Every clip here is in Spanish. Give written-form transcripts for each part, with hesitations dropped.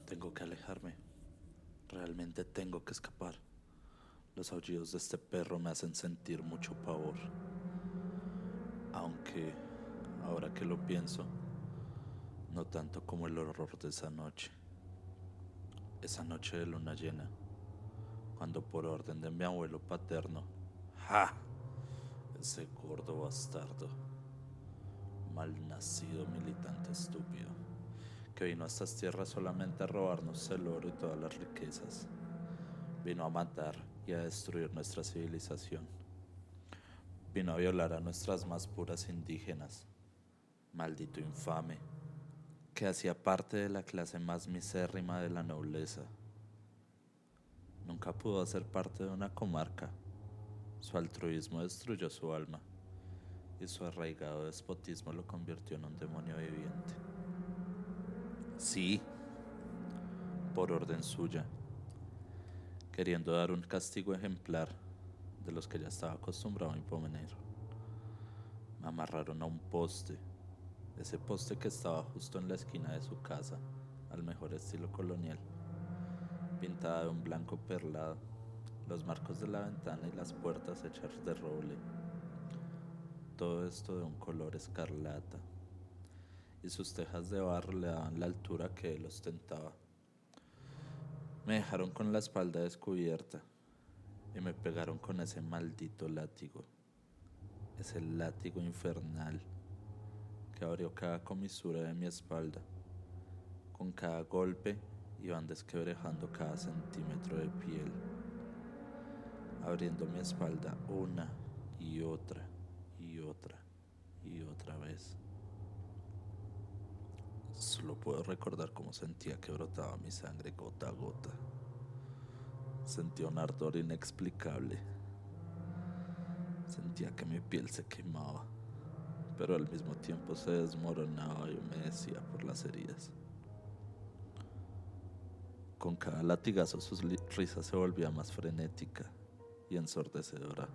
Tengo que alejarme. Realmente tengo que escapar. Los aullidos de este perro me hacen sentir mucho pavor. Aunque, ahora que lo pienso, no tanto como el horror de esa noche. Esa noche de luna llena, cuando por orden de mi abuelo paterno, ¡ja! Ese gordo bastardo, malnacido militante estúpido, que vino a estas tierras solamente a robarnos el oro y todas las riquezas. Vino a matar y a destruir nuestra civilización. Vino a violar a nuestras más puras indígenas. Maldito infame, que hacía parte de la clase más misérrima de la nobleza. Nunca pudo hacer parte de una comarca. Su altruismo destruyó su alma y su arraigado despotismo lo convirtió en un demonio viviente. Sí, por orden suya, queriendo dar un castigo ejemplar de los que ya estaba acostumbrado a imponer. Me amarraron a un poste, ese poste que estaba justo en la esquina de su casa, al mejor estilo colonial, pintada de un blanco perlado, los marcos de la ventana y las puertas hechas de roble. Todo esto de un color escarlata, y sus tejas de barro le daban la altura que él ostentaba. Me dejaron con la espalda descubierta y me pegaron con ese maldito látigo, ese látigo infernal que abrió cada comisura de mi espalda. Con cada golpe iban desquebrajando cada centímetro de piel, abriendo mi espalda una y otra y otra y otra vez. Solo puedo recordar cómo sentía que brotaba mi sangre gota a gota. Sentía un ardor inexplicable. Sentía que mi piel se quemaba, pero al mismo tiempo se desmoronaba y humedecía por las heridas. Con cada latigazo su risa se volvía más frenética y ensordecedora.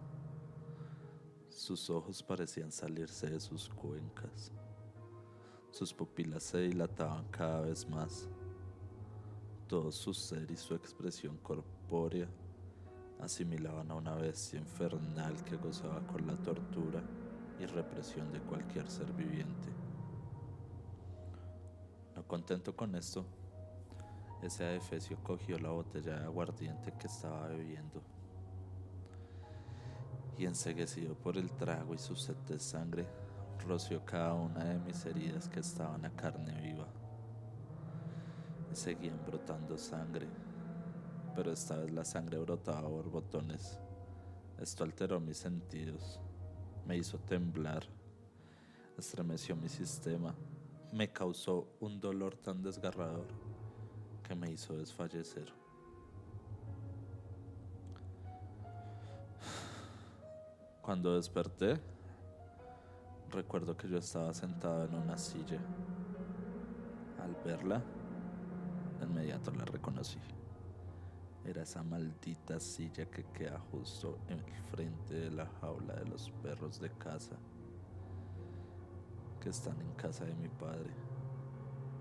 Sus ojos parecían salirse de sus cuencas. Sus pupilas se dilataban cada vez más. Todo su ser y su expresión corpórea asimilaban a una bestia infernal que gozaba con la tortura y represión de cualquier ser viviente. No contento con esto, ese adefesio cogió la botella de aguardiente que estaba bebiendo y, enceguecido por el trago y su sed de sangre, roció cada una de mis heridas que estaban a carne viva. Y seguían brotando sangre, pero esta vez la sangre brotaba a borbotones. Esto alteró mis sentidos, me hizo temblar, estremeció mi sistema, me causó un dolor tan desgarrador que me hizo desfallecer. Cuando desperté, recuerdo que yo estaba sentado en una silla. Al verla, de inmediato la reconocí. Era esa maldita silla que queda justo en el frente de la jaula de los perros de casa que están en casa de mi padre.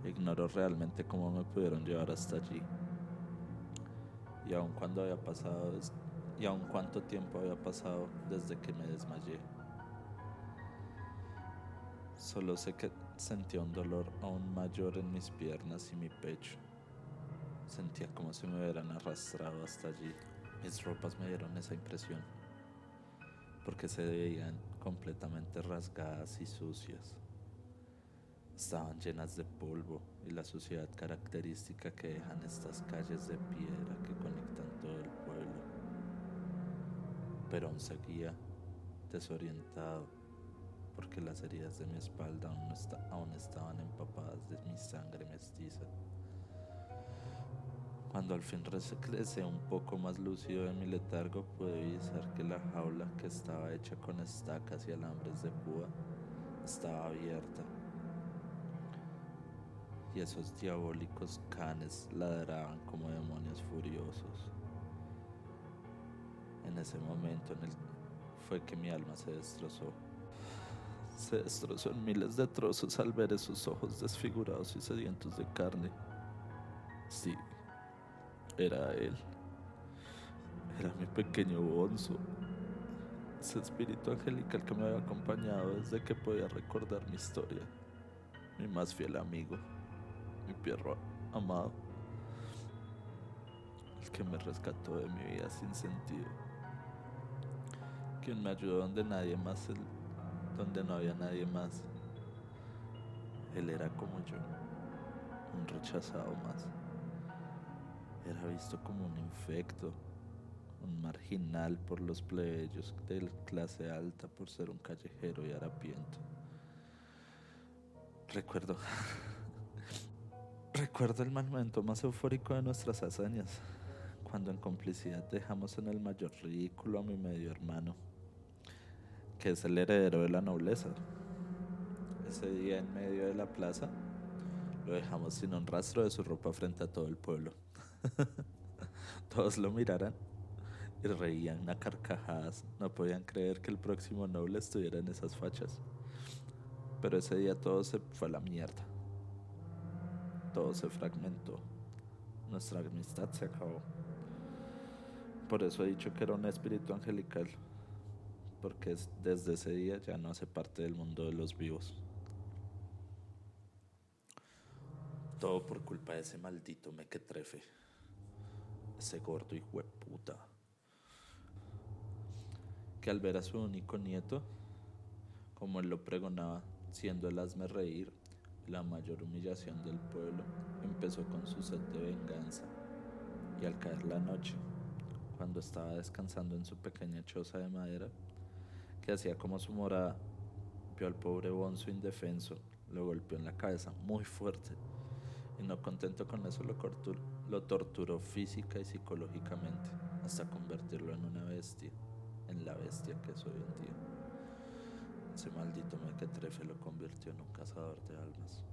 Ignoro realmente cómo me pudieron llevar hasta allí y aun cuándo había pasado y aun cuánto tiempo había pasado desde que me desmayé. Solo sé que sentía un dolor aún mayor en mis piernas y mi pecho. Sentía como si me hubieran arrastrado hasta allí. Mis ropas me dieron esa impresión, porque se veían completamente rasgadas y sucias. Estaban llenas de polvo y la suciedad característica que dejan estas calles de piedra que conectan todo el pueblo. Pero aún seguía desorientado, porque las heridas de mi espalda aún estaban empapadas de mi sangre mestiza. Cuando al fin regresé un poco más lúcido de mi letargo, pude divisar que la jaula, que estaba hecha con estacas y alambres de púa, estaba abierta y esos diabólicos canes ladraban como demonios furiosos. En ese momento fue que mi alma se destrozó. Se destrozó en miles de trozos al ver esos ojos desfigurados y sedientos de carne. Sí, era él. Era mi pequeño Bonzo. Ese espíritu angelical que me había acompañado desde que podía recordar mi historia. Mi más fiel amigo. Mi perro amado. El que me rescató de mi vida sin sentido. Quien me ayudó donde donde no había nadie más. Él era como yo, un rechazado más. Era visto como un infecto, un marginal por los plebeyos de clase alta por ser un callejero y harapiento. Recuerdo el momento más eufórico de nuestras hazañas, cuando en complicidad dejamos en el mayor ridículo a mi medio hermano, que es el heredero de la nobleza. Ese día en medio de la plaza, lo dejamos sin un rastro de su ropa frente a todo el pueblo. Todos lo miraran y reían a carcajadas. No podían creer que el próximo noble estuviera en esas fachas. Pero ese día todo se fue a la mierda. Todo se fragmentó. Nuestra amistad se acabó. Por eso he dicho que era un espíritu angelical, porque desde ese día ya no hace parte del mundo de los vivos. Todo por culpa de ese maldito mequetrefe. Ese gordo hijueputa, que al ver a su único nieto, como él lo pregonaba, siendo el hazme reír, la mayor humillación del pueblo, empezó con su sed de venganza. Y al caer la noche, cuando estaba descansando en su pequeña choza de madera, que hacía como su morada, vio al pobre Bonzo indefenso, lo golpeó en la cabeza muy fuerte, y no contento con eso lo torturó física y psicológicamente, hasta convertirlo en una bestia, en la bestia que es hoy en día. Ese maldito mequetrefe lo convirtió en un cazador de almas.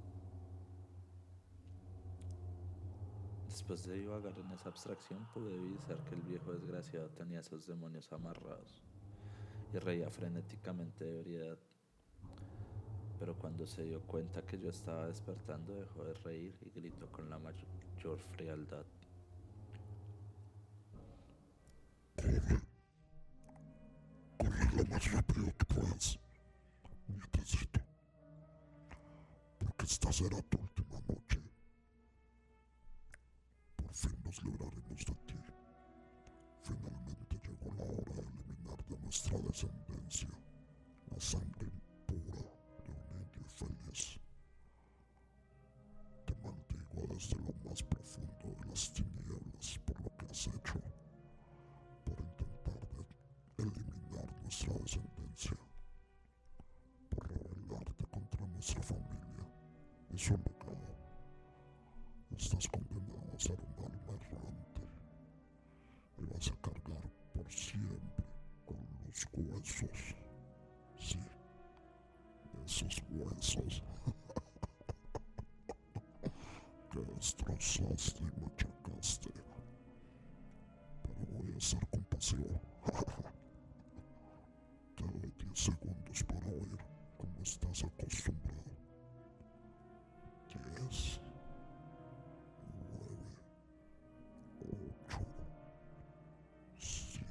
Después de divagar en esa abstracción, pude divisar que el viejo desgraciado tenía esos demonios amarrados y reía frenéticamente de ebriedad. Pero cuando se dio cuenta que yo estaba despertando, dejó de reír y gritó con la mayor frialdad: corre lo más rápido que puedas, nietecito, porque esta será tu última noche. Por fin nos libraremos de ti. Finalmente llegó la hora de eliminar de nuestra descendencia la sangre impura de un indio feliz. Te maldigo desde lo más profundo de las tinieblas por lo que has hecho, por intentar eliminar nuestra descendencia, por rebelarte contra nuestra familia y su legado. Estás condenado a ser un alma errante y vas a cargar por siempre con los huesos. Sí, esos huesos que destrozaste y machacaste. Pero voy a ser compasivo. Te doy 10 segundos para oír, como estás acostumbrado. 10, 9, 8, 7.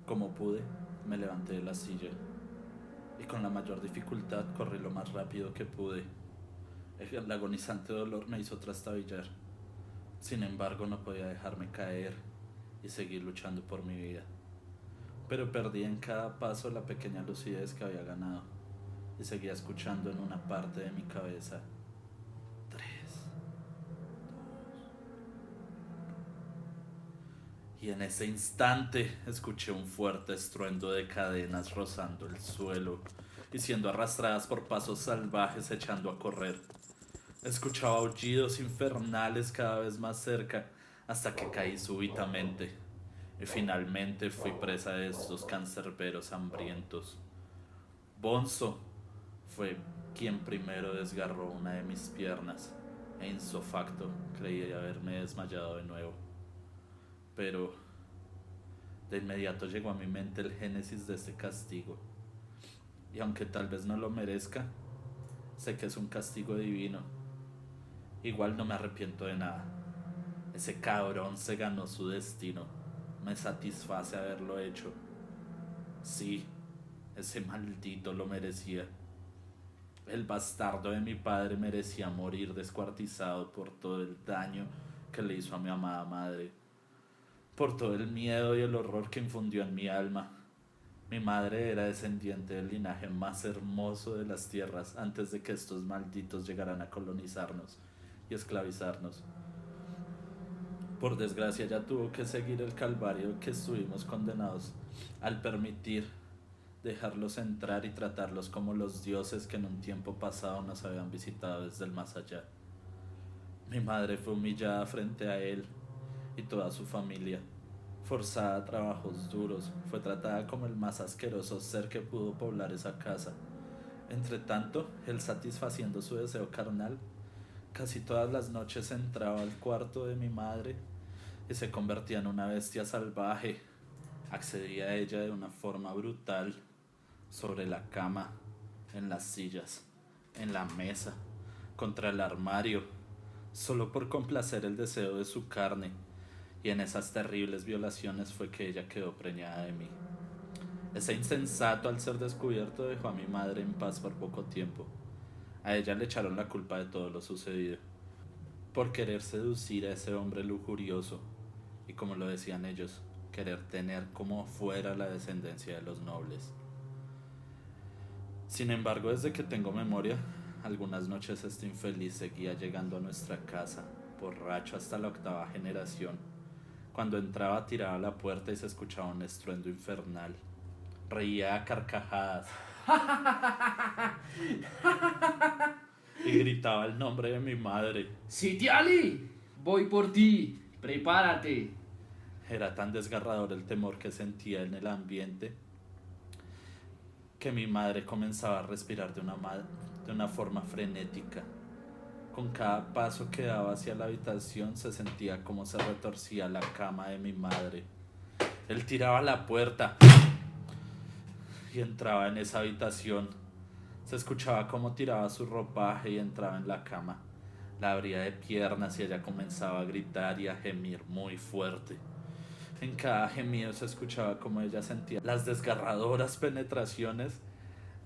Como pude, me levanté de la silla y con la mayor dificultad corrí lo más rápido que pude. El agonizante dolor me hizo trastabillar. Sin embargo, no podía dejarme caer y seguir luchando por mi vida. Pero perdí en cada paso la pequeña lucidez que había ganado y seguía escuchando en una parte de mi cabeza: 3, 2. Y en ese instante escuché un fuerte estruendo de cadenas rozando el suelo y siendo arrastradas por pasos salvajes echando a correr. Escuchaba aullidos infernales cada vez más cerca hasta que caí súbitamente y finalmente fui presa de estos cancerberos hambrientos. Bonzo fue quien primero desgarró una de mis piernas e ipso facto creí haberme desmayado de nuevo. Pero de inmediato llegó a mi mente el génesis de este castigo. Y aunque tal vez no lo merezca, sé que es un castigo divino. Igual no me arrepiento de nada. Ese cabrón se ganó su destino. Me satisface haberlo hecho. Sí, ese maldito lo merecía. El bastardo de mi padre merecía morir descuartizado por todo el daño que le hizo a mi amada madre, por todo el miedo y el horror que infundió en mi alma. Mi madre era descendiente del linaje más hermoso de las tierras antes de que estos malditos llegaran a colonizarnos y esclavizarnos. Por desgracia ya tuvo que seguir el calvario que estuvimos condenados al permitir dejarlos entrar y tratarlos como los dioses que en un tiempo pasado nos habían visitado desde el más allá. Mi madre fue humillada frente a él y toda su familia, forzada a trabajos duros, fue tratada como el más asqueroso ser que pudo poblar esa casa. Entre tanto, él, satisfaciendo su deseo carnal, casi todas las noches entraba al cuarto de mi madre y se convertía en una bestia salvaje. Accedía a ella de una forma brutal, sobre la cama, en las sillas, en la mesa, contra el armario, solo por complacer el deseo de su carne, y en esas terribles violaciones fue que ella quedó preñada de mí. Ese insensato, al ser descubierto, dejó a mi madre en paz por poco tiempo. A ella le echaron la culpa de todo lo sucedido, por querer seducir a ese hombre lujurioso, y como lo decían ellos, querer tener como fuera la descendencia de los nobles. Sin embargo, desde que tengo memoria, algunas noches este infeliz seguía llegando a nuestra casa, borracho hasta la 8ª generación. Cuando entraba tiraba la puerta y se escuchaba un estruendo infernal. Reía a carcajadas y gritaba el nombre de mi madre. ¡Sitiali! Voy por ti, prepárate. Era tan desgarrador el temor que sentía en el ambiente que mi madre comenzaba a respirar de una forma frenética. Con cada paso que daba hacia la habitación se sentía como se retorcía la cama de mi madre. Él tiraba la puerta y entraba en esa habitación. Se escuchaba cómo tiraba su ropaje y entraba en la cama. La abría de piernas y ella comenzaba a gritar y a gemir muy fuerte. En cada gemido se escuchaba como ella sentía las desgarradoras penetraciones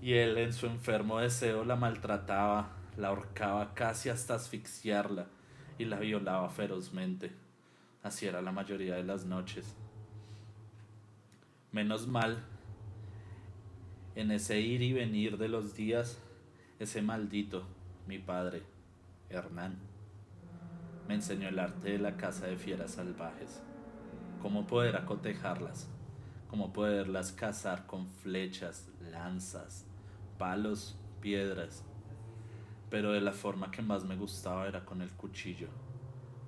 y él, en su enfermo deseo, la maltrataba, la ahorcaba casi hasta asfixiarla y la violaba ferozmente. Así era la mayoría de las noches. Menos mal, en ese ir y venir de los días, ese maldito, mi padre, Hernán, me enseñó el arte de la caza de fieras salvajes. Cómo poder acotejarlas, cómo poderlas cazar con flechas, lanzas, palos, piedras. Pero de la forma que más me gustaba era con el cuchillo.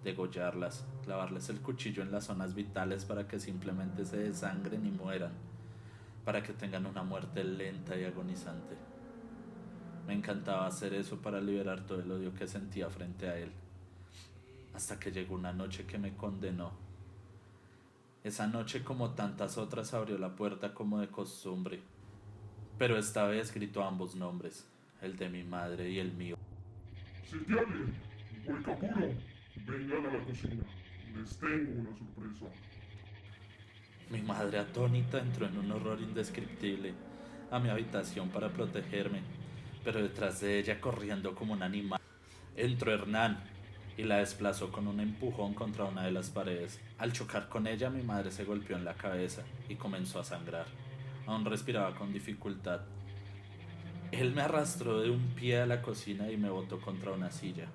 Degollarlas, clavarles el cuchillo en las zonas vitales para que simplemente se desangren y mueran, para que tengan una muerte lenta y agonizante. Me encantaba hacer eso para liberar todo el odio que sentía frente a él. Hasta que llegó una noche que me condenó. Esa noche, como tantas otras, abrió la puerta como de costumbre, pero esta vez gritó ambos nombres, el de mi madre y el mío. Sitiale, Huecapuro, vengan a la cocina. Les tengo una sorpresa. Mi madre, atónita, entró en un horror indescriptible a mi habitación para protegerme, pero detrás de ella, corriendo como un animal, entró Hernán y la desplazó con un empujón contra una de las paredes. Al chocar con ella, mi madre se golpeó en la cabeza y comenzó a sangrar. Aún respiraba con dificultad. Él me arrastró de un pie a la cocina y me botó contra una silla.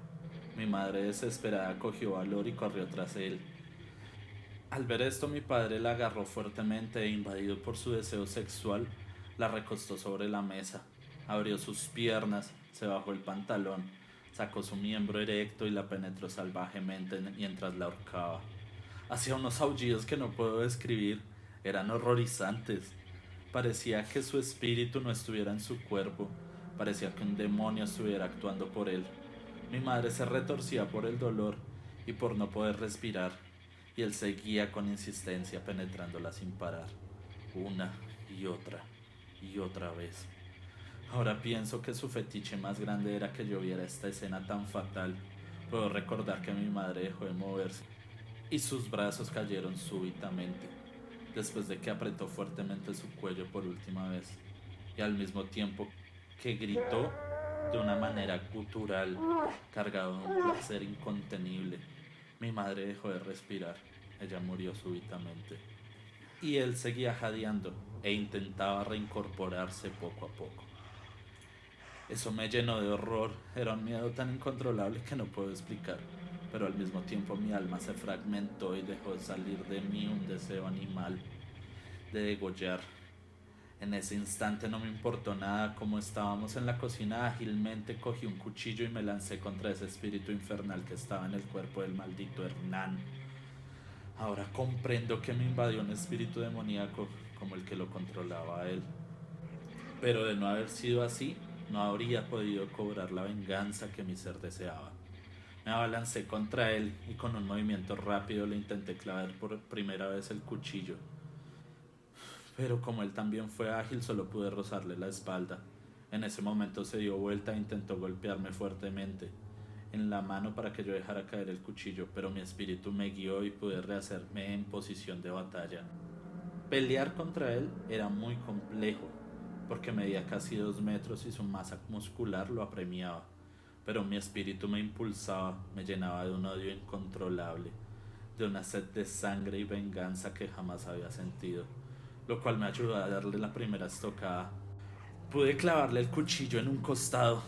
Mi madre, desesperada, cogió valor y corrió tras él. Al ver esto, mi padre la agarró fuertemente e, invadido por su deseo sexual, la recostó sobre la mesa. Abrió sus piernas, se bajó el pantalón, sacó su miembro erecto y la penetró salvajemente mientras la ahorcaba. Hacía unos aullidos que no puedo describir, eran horrorizantes. Parecía que su espíritu no estuviera en su cuerpo, parecía que un demonio estuviera actuando por él. Mi madre se retorcía por el dolor y por no poder respirar, y él seguía con insistencia penetrándola sin parar, una y otra vez. Ahora pienso que su fetiche más grande era que yo viera esta escena tan fatal. Puedo recordar que mi madre dejó de moverse y sus brazos cayeron súbitamente, después de que apretó fuertemente su cuello por última vez, y al mismo tiempo que gritó de una manera gutural, cargado de un placer incontenible. Mi madre dejó de respirar, ella murió súbitamente. Y él seguía jadeando e intentaba reincorporarse poco a poco. Eso me llenó de horror, era un miedo tan incontrolable que no puedo explicar, pero al mismo tiempo mi alma se fragmentó y dejó de salir de mí un deseo animal de degollar. En ese instante no me importó nada. Como estábamos en la cocina, ágilmente cogí un cuchillo y me lancé contra ese espíritu infernal que estaba en el cuerpo del maldito Hernán. Ahora comprendo que me invadió un espíritu demoníaco como el que lo controlaba a él. Pero de no haber sido así, no habría podido cobrar la venganza que mi ser deseaba. Me abalancé contra él y con un movimiento rápido le intenté clavar por primera vez el cuchillo. Pero como él también fue ágil, solo pude rozarle la espalda. En ese momento se dio vuelta e intentó golpearme fuertemente en la mano para que yo dejara caer el cuchillo, pero mi espíritu me guió y pude rehacerme en posición de batalla. Pelear contra él era muy complejo, porque medía casi 2 metros y su masa muscular lo apremiaba, pero mi espíritu me impulsaba, me llenaba de un odio incontrolable, de una sed de sangre y venganza que jamás había sentido, lo cual me ayudó a darle la primera estocada. Pude clavarle el cuchillo en un costado,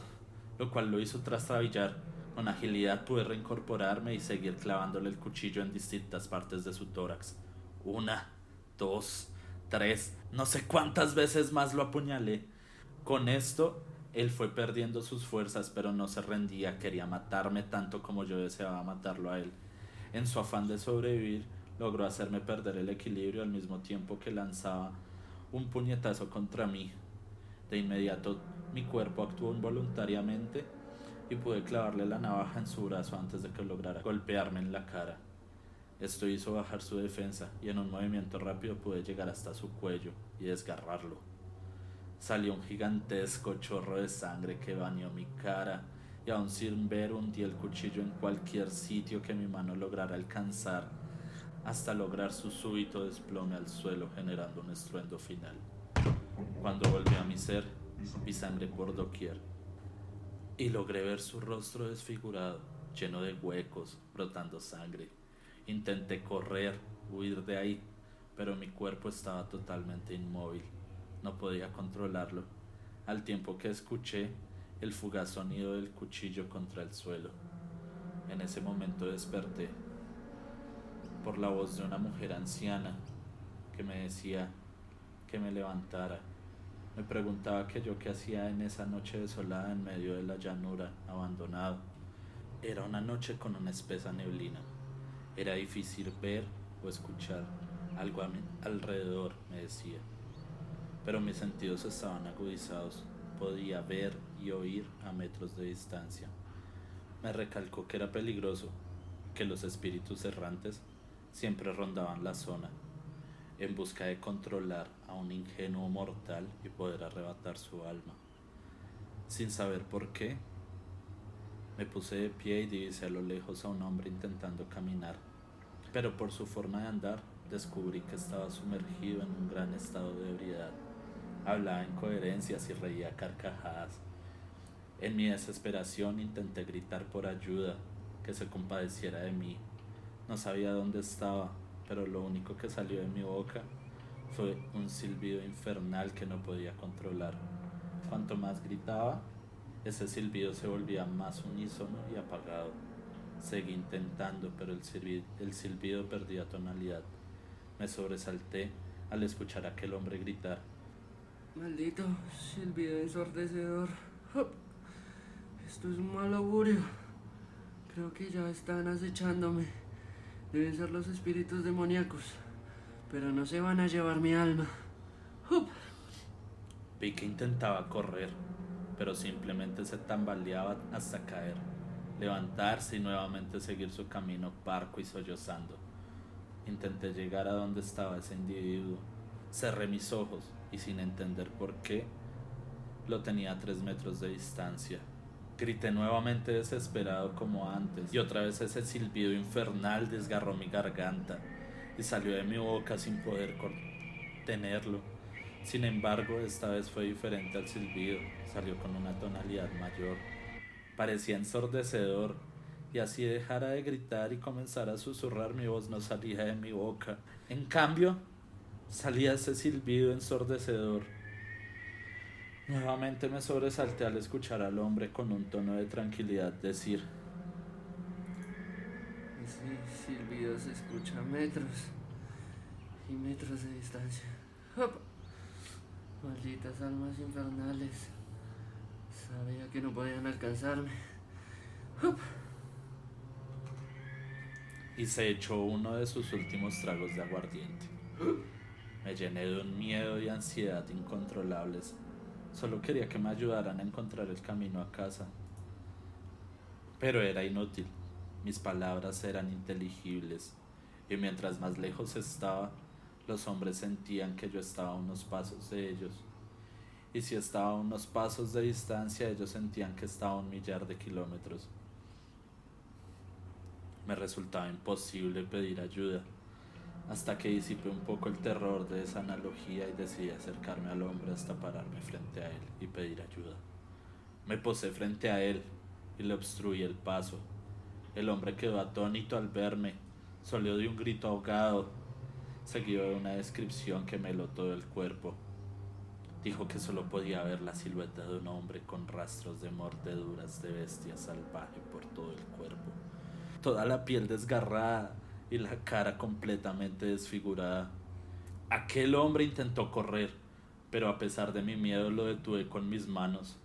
lo cual lo hizo trastrabillar. Con agilidad pude reincorporarme y seguir clavándole el cuchillo en distintas partes de su tórax. 1, 2, 3, no sé cuántas veces más lo apuñalé. Con esto, él fue perdiendo sus fuerzas, pero no se rendía, quería matarme tanto como yo deseaba matarlo a él. En su afán de sobrevivir, logró hacerme perder el equilibrio al mismo tiempo que lanzaba un puñetazo contra mí. De inmediato, mi cuerpo actuó involuntariamente y pude clavarle la navaja en su brazo antes de que lograra golpearme en la cara. Esto hizo bajar su defensa y en un movimiento rápido pude llegar hasta su cuello y desgarrarlo. Salió un gigantesco chorro de sangre que bañó mi cara y aún sin ver hundí el cuchillo en cualquier sitio que mi mano lograra alcanzar hasta lograr su súbito desplome al suelo generando un estruendo final. Cuando volví a mi ser, vi sangre por doquier y logré ver su rostro desfigurado, lleno de huecos, brotando sangre. Intenté correr, huir de ahí, pero mi cuerpo estaba totalmente inmóvil. No podía controlarlo, al tiempo que escuché el fugaz sonido del cuchillo contra el suelo. En ese momento desperté por la voz de una mujer anciana que me decía que me levantara. Me preguntaba que yo qué hacía en esa noche desolada en medio de la llanura, abandonado. Era una noche con una espesa neblina. Era difícil ver o escuchar algo a mi alrededor, me decía. Pero mis sentidos estaban agudizados. Podía ver y oír a metros de distancia. Me recalcó que era peligroso, que los espíritus errantes siempre rondaban la zona, en busca de controlar a un ingenuo mortal y poder arrebatar su alma. Sin saber por qué, me puse de pie y divisé a lo lejos a un hombre intentando caminar, pero por su forma de andar descubrí que estaba sumergido en un gran estado de ebriedad. Hablaba incoherencias y reía carcajadas. En mi desesperación intenté gritar por ayuda, que se compadeciera de mí. No sabía dónde estaba, pero lo único que salió de mi boca fue un silbido infernal que no podía controlar. Cuanto más gritaba, ese silbido se volvía más unísono y apagado. Seguí intentando, pero el silbido perdía tonalidad. Me sobresalté al escuchar a aquel hombre gritar. Maldito silbido ensordecedor. Esto es un mal augurio. Creo que ya están acechándome. Deben ser los espíritus demoníacos, pero no se van a llevar mi alma. Vi que intentaba correr, pero simplemente se tambaleaba hasta caer, levantarse y nuevamente seguir su camino parco y sollozando. Intenté llegar a donde estaba ese individuo. Cerré mis ojos y sin entender por qué, lo tenía a 3 metros de distancia. Grité nuevamente desesperado como antes y otra vez ese silbido infernal desgarró mi garganta y salió de mi boca sin poder contenerlo. Sin embargo, esta vez fue diferente al silbido, salió con una tonalidad mayor. Parecía ensordecedor y así dejara de gritar y comenzara a susurrar, mi voz no salía de mi boca. En cambio, salía ese silbido ensordecedor. Nuevamente me sobresalté al escuchar al hombre con un tono de tranquilidad decir: Ese silbido se escucha a metros y metros de distancia. ¡Hop! Malditas almas infernales. Sabía que no podían alcanzarme. ¡Hop! y se echó uno de sus últimos tragos de aguardiente. Me llené de un miedo y ansiedad incontrolables. Solo quería que me ayudaran a encontrar el camino a casa. Pero era inútil. Mis palabras eran inteligibles, y mientras más lejos estaba, los hombres sentían que yo estaba a unos pasos de ellos. Y si estaba a unos pasos de distancia, ellos sentían que estaba a 1 millar de kilómetros. Me resultaba imposible pedir ayuda, hasta que disipé un poco el terror de esa analogía y decidí acercarme al hombre hasta pararme frente a él y pedir ayuda. Me posé frente a él y le obstruí el paso. El hombre quedó atónito al verme, salió de un grito ahogado, seguido de una descripción que me heló todo el cuerpo. Dijo que solo podía ver la silueta de un hombre con rastros de mordeduras de bestia salvaje por todo el cuerpo, toda la piel desgarrada y la cara completamente desfigurada. Aquel hombre intentó correr, pero a pesar de mi miedo lo detuve con mis manos.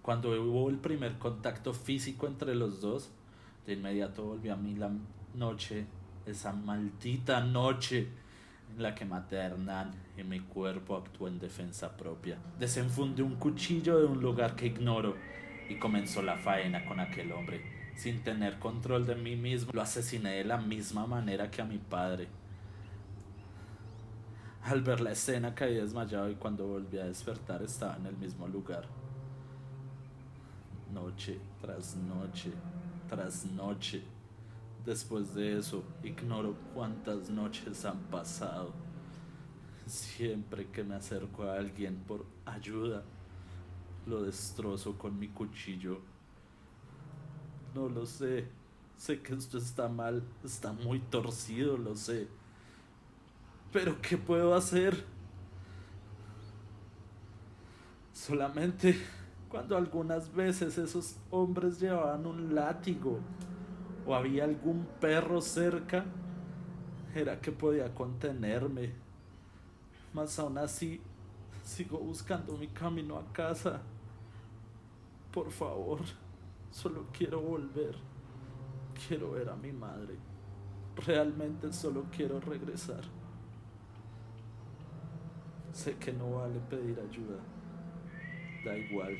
Cuando hubo el primer contacto físico entre los dos, de inmediato volvió a mí la noche, esa maldita noche en la que maté a Hernán y mi cuerpo actuó en defensa propia. Desenfundé un cuchillo de un lugar que ignoro y comenzó la faena con aquel hombre. Sin tener control de mí mismo, lo asesiné de la misma manera que a mi padre. Al ver la escena caí desmayado y cuando volví a despertar estaba en el mismo lugar. Noche tras noche tras noche. Después de eso, ignoro cuántas noches han pasado. Siempre que me acerco a alguien por ayuda, lo destrozo con mi cuchillo. No lo sé. Sé que esto está mal, está muy torcido, lo sé. Pero ¿qué puedo hacer? Solamente cuando algunas veces esos hombres llevaban un látigo o había algún perro cerca, era que podía contenerme. Mas aún así, sigo buscando mi camino a casa. Por favor, solo quiero volver. Quiero ver a mi madre. Realmente solo quiero regresar. Sé que no vale pedir ayuda. Da igual.